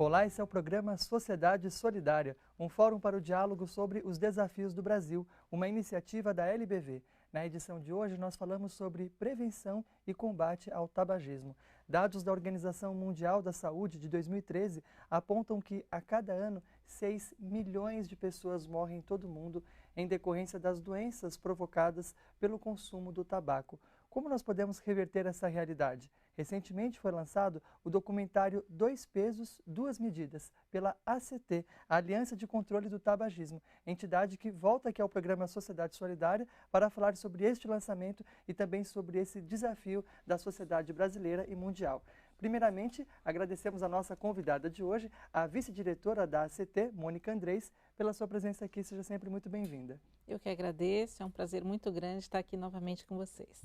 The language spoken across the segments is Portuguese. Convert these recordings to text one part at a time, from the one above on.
Olá, esse é o programa Sociedade Solidária, um fórum para o diálogo sobre os desafios do Brasil, uma iniciativa da LBV. Na edição de hoje, nós falamos sobre prevenção e combate ao tabagismo. Dados da Organização Mundial da Saúde de 2013 apontam que, a cada ano, 6 milhões de pessoas morrem em todo o mundo em decorrência das doenças provocadas pelo consumo do tabaco. Como nós podemos reverter essa realidade? Recentemente foi lançado o documentário Dois Pesos, Duas Medidas, pela ACT, a Aliança de Controle do Tabagismo, entidade que volta aqui ao programa Sociedade Solidária para falar sobre este lançamento e também sobre esse desafio da sociedade brasileira e mundial. Primeiramente, agradecemos a nossa convidada de hoje, a vice-diretora da ACT, Mônica Andrés, pela sua presença aqui. Seja sempre muito bem-vinda. Eu que agradeço, é um prazer muito grande estar aqui novamente com vocês.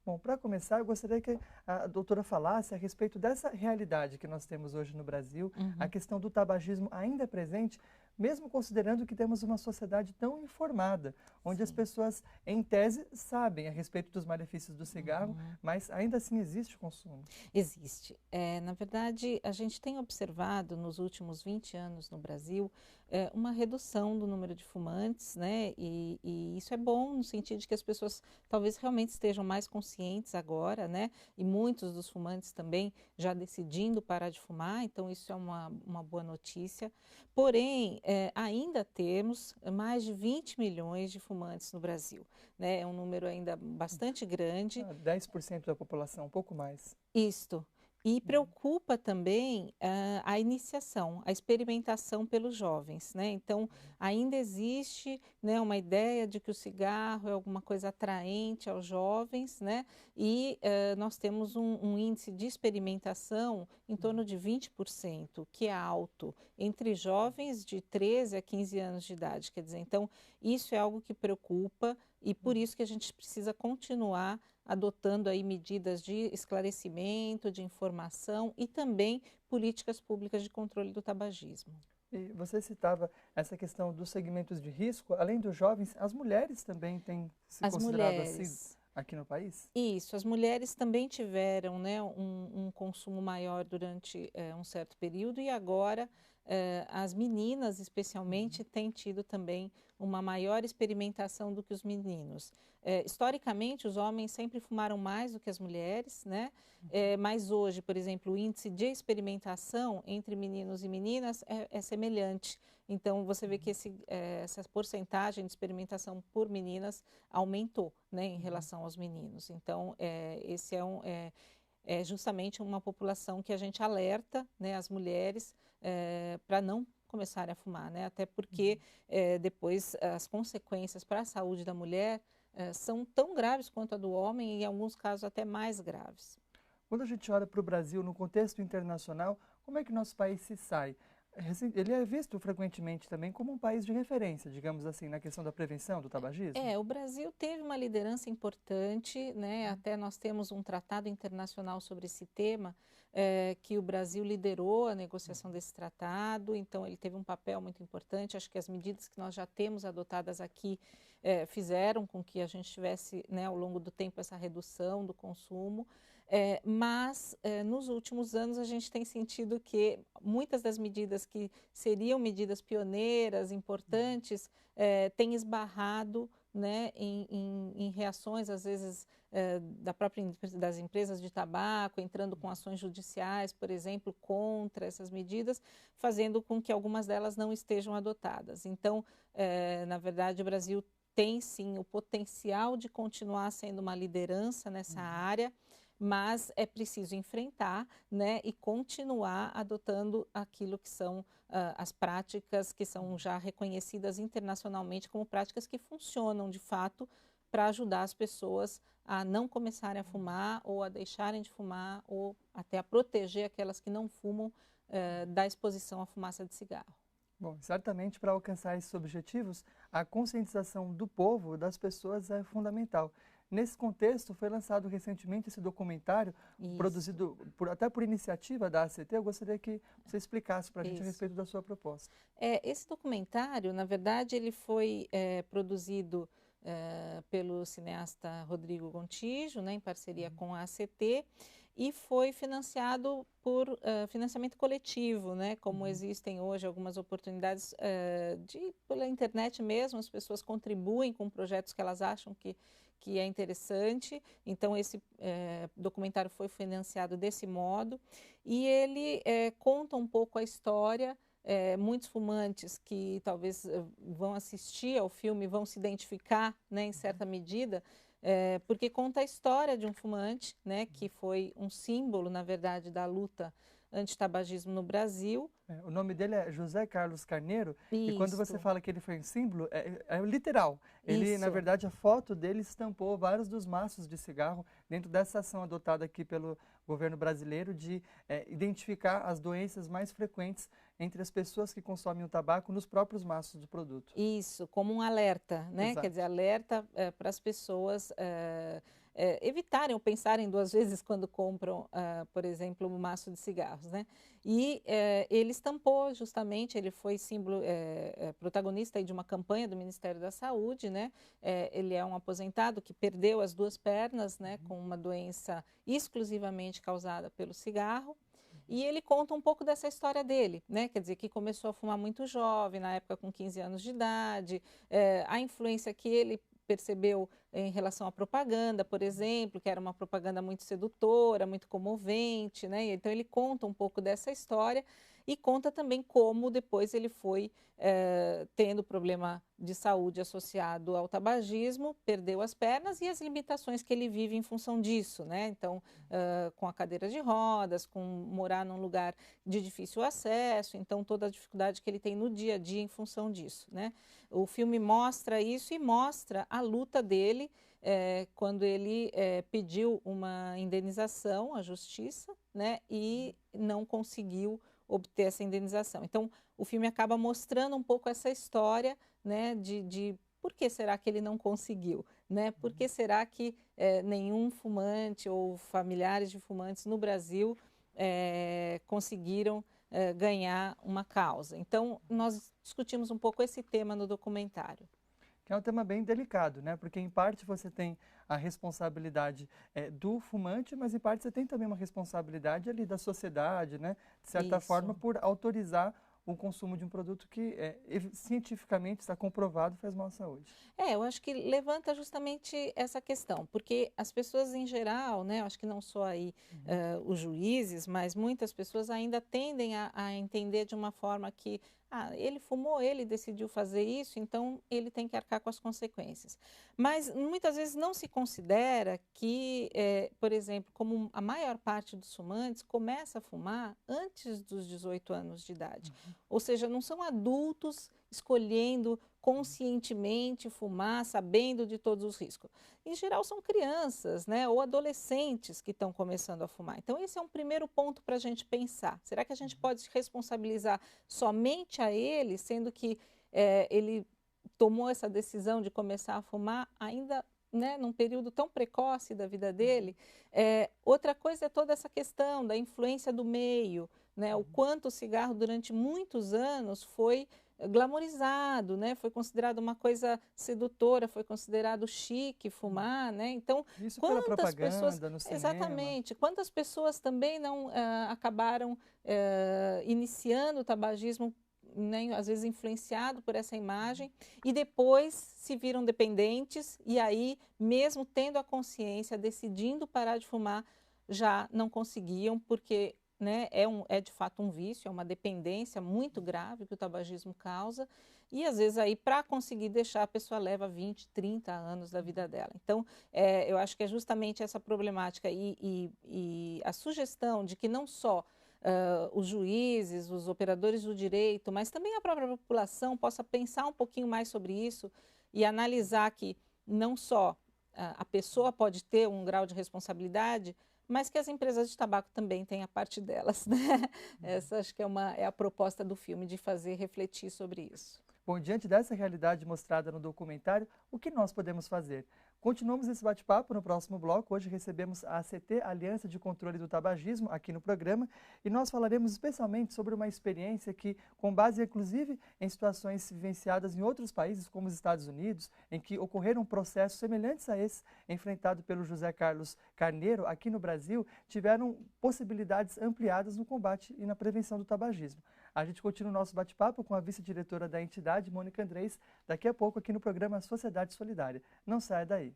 Bom, para começar, eu gostaria que a doutora falasse a respeito dessa realidade que nós temos hoje no Brasil, a questão do tabagismo ainda é presente, mesmo considerando que temos uma sociedade tão informada, onde as pessoas, em tese, sabem a respeito dos malefícios do cigarro, mas ainda assim existe o consumo. Existe. Na verdade, a gente tem observado nos últimos 20 anos no Brasil uma redução do número de fumantes, né? E isso é bom no sentido de que as pessoas talvez realmente estejam mais conscientes agora, né? E muitos dos fumantes também já decidindo parar de fumar, então isso é uma boa notícia. Porém, ainda temos mais de 20 milhões de fumantes no Brasil, né? É um número ainda bastante grande. 10% da população, um pouco mais. Isto. E preocupa também a iniciação, a experimentação pelos jovens, né? Então, ainda existe, né, uma ideia de que o cigarro é alguma coisa atraente aos jovens, né? E nós temos um índice de experimentação em torno de 20%, que é alto, entre jovens de 13 a 15 anos de idade. Quer dizer, então, isso é algo que preocupa e por isso que a gente precisa continuar adotando aí medidas de esclarecimento, de informação e também políticas públicas de controle do tabagismo. E você citava essa questão dos segmentos de risco, além dos jovens, as mulheres também têm se As considerado mulheres. assim aqui no país? Isso, as mulheres também tiveram, né, um consumo maior durante um certo período e agora as meninas, especialmente, têm tido também uma maior experimentação do que os meninos. Historicamente, os homens sempre fumaram mais do que as mulheres, né? Mas hoje, por exemplo, o índice de experimentação entre meninos e meninas é semelhante. Então, você vê que essa porcentagem de experimentação por meninas aumentou, né, em relação aos meninos. Então, esse é justamente uma população que a gente alerta, né, as mulheres para não começarem a fumar, né? Até porque depois as consequências para a saúde da mulher são tão graves quanto a do homem e em alguns casos até mais graves. Quando a gente olha para o Brasil no contexto internacional, como é que nosso país se sai? Ele é visto frequentemente também como um país de referência, digamos assim, na questão da prevenção do tabagismo? O Brasil teve uma liderança importante, né? Até nós temos um tratado internacional sobre esse tema, que o Brasil liderou a negociação desse tratado, então ele teve um papel muito importante. Acho que as medidas que nós já temos adotadas aqui fizeram com que a gente tivesse, né, ao longo do tempo, essa redução do consumo. Mas nos últimos anos a gente tem sentido que muitas das medidas que seriam medidas pioneiras, importantes, têm esbarrado, né, em reações, às vezes, das empresas de tabaco, entrando com ações judiciais, por exemplo, contra essas medidas, fazendo com que algumas delas não estejam adotadas. Então, na verdade, o Brasil tem sim o potencial de continuar sendo uma liderança nessa área, mas é preciso enfrentar, né, e continuar adotando aquilo que são as práticas que são já reconhecidas internacionalmente como práticas que funcionam de fato para ajudar as pessoas a não começarem a fumar ou a deixarem de fumar ou até a proteger aquelas que não fumam da exposição à fumaça de cigarro. Bom, certamente para alcançar esses objetivos, a conscientização do povo, das pessoas, é fundamental. Nesse contexto, foi lançado recentemente esse documentário, produzido até por iniciativa da ACT. Eu gostaria que você explicasse para a gente a respeito da sua proposta. Esse documentário, na verdade, ele foi produzido pelo cineasta Rodrigo Gontijo, né, em parceria com a ACT, e foi financiado por financiamento coletivo, né? Como existem hoje algumas oportunidades pela internet mesmo, as pessoas contribuem com projetos que elas acham que é interessante. Então, esse documentário foi financiado desse modo e ele conta um pouco a história. Muitos fumantes que talvez vão assistir ao filme vão se identificar, né, em certa medida, porque conta a história de um fumante, né, que foi um símbolo, na verdade, da luta antitabagismo no Brasil. O nome dele é José Carlos Carneiro, e quando você Isso. fala que ele foi um símbolo, é literal. Ele, na Isso. verdade, a foto dele estampou vários dos maços de cigarro dentro dessa ação adotada aqui pelo governo brasileiro de identificar as doenças mais frequentes entre as pessoas que consomem o tabaco nos próprios maços do produto. Isso, como um alerta, né? Exato. Quer dizer, alerta para as pessoas evitarem ou pensarem duas vezes quando compram, por exemplo, um maço de cigarros, né? E ele estampou justamente, ele foi símbolo, protagonista aí de uma campanha do Ministério da Saúde, né? Ele é um aposentado que perdeu as duas pernas, né? Com uma doença exclusivamente causada pelo cigarro. E ele conta um pouco dessa história dele, né? Quer dizer, que começou a fumar muito jovem, na época com 15 anos de idade, a influência que ele percebeu em relação à propaganda, por exemplo, que era uma propaganda muito sedutora, muito comovente, né? Então ele conta um pouco dessa história e conta também como depois ele foi tendo problema de saúde associado ao tabagismo, perdeu as pernas e as limitações que ele vive em função disso, né? Então, com a cadeira de rodas, com morar num lugar de difícil acesso, então toda a dificuldade que ele tem no dia a dia em função disso, né? O filme mostra isso e mostra a luta dele quando ele pediu uma indenização à justiça, né? E não conseguiu obter essa indenização. Então, o filme acaba mostrando um pouco essa história, né, de por que será que ele não conseguiu, né? Por que será que nenhum fumante ou familiares de fumantes no Brasil conseguiram ganhar uma causa? Então, nós discutimos um pouco esse tema no documentário. Que é um tema bem delicado, né? Porque em parte você tem a responsabilidade do fumante, mas em parte você tem também uma responsabilidade ali da sociedade, né? De certa forma, por autorizar o consumo de um produto que cientificamente está comprovado faz mal à saúde. Eu acho que levanta justamente essa questão, porque as pessoas em geral, né, eu acho que não só aí os juízes, mas muitas pessoas ainda tendem a entender de uma forma que ele fumou, ele decidiu fazer isso, então ele tem que arcar com as consequências. Mas muitas vezes não se considera que, por exemplo, como a maior parte dos fumantes começa a fumar antes dos 18 anos de idade. Ou seja, não são adultos escolhendo conscientemente fumar, sabendo de todos os riscos. Em geral, são crianças, né, ou adolescentes que estão começando a fumar. Então, esse é um primeiro ponto para a gente pensar. Será que a gente pode responsabilizar somente a ele, sendo que ele tomou essa decisão de começar a fumar ainda, né, num período tão precoce da vida dele? Outra coisa é toda essa questão da influência do meio, né, o quanto o cigarro durante muitos anos foi glamorizado, né? Foi considerado uma coisa sedutora, foi considerado chique fumar, né? Então, Isso pela quantas pessoas, propaganda, no cinema. exatamente, quantas pessoas também não acabaram iniciando o tabagismo, né, às vezes influenciado por essa imagem, e depois se viram dependentes e aí, mesmo tendo a consciência, decidindo parar de fumar, já não conseguiam, porque, né, é de fato um vício, é uma dependência muito grave que o tabagismo causa, e às vezes aí para conseguir deixar a pessoa leva 20, 30 anos da vida dela. Então, eu acho que é justamente essa problemática e a sugestão de que não só os juízes, os operadores do direito, mas também a própria população possa pensar um pouquinho mais sobre isso e analisar que não só a pessoa pode ter um grau de responsabilidade, mas que as empresas de tabaco também têm a parte delas, né? Essa acho que é a proposta do filme, de fazer refletir sobre isso. Bom, diante dessa realidade mostrada no documentário, o que nós podemos fazer? Continuamos esse bate-papo no próximo bloco. Hoje recebemos a ACT, Aliança de Controle do Tabagismo, aqui no programa, e nós falaremos especialmente sobre uma experiência que, com base inclusive em situações vivenciadas em outros países, como os Estados Unidos, em que ocorreram processos semelhantes a esse enfrentado pelo José Carlos Carneiro, aqui no Brasil, tiveram possibilidades ampliadas no combate e na prevenção do tabagismo. A gente continua o nosso bate-papo com a vice-diretora da entidade, Mônica Andrés, daqui a pouco aqui no programa Sociedade Solidária. Não saia daí.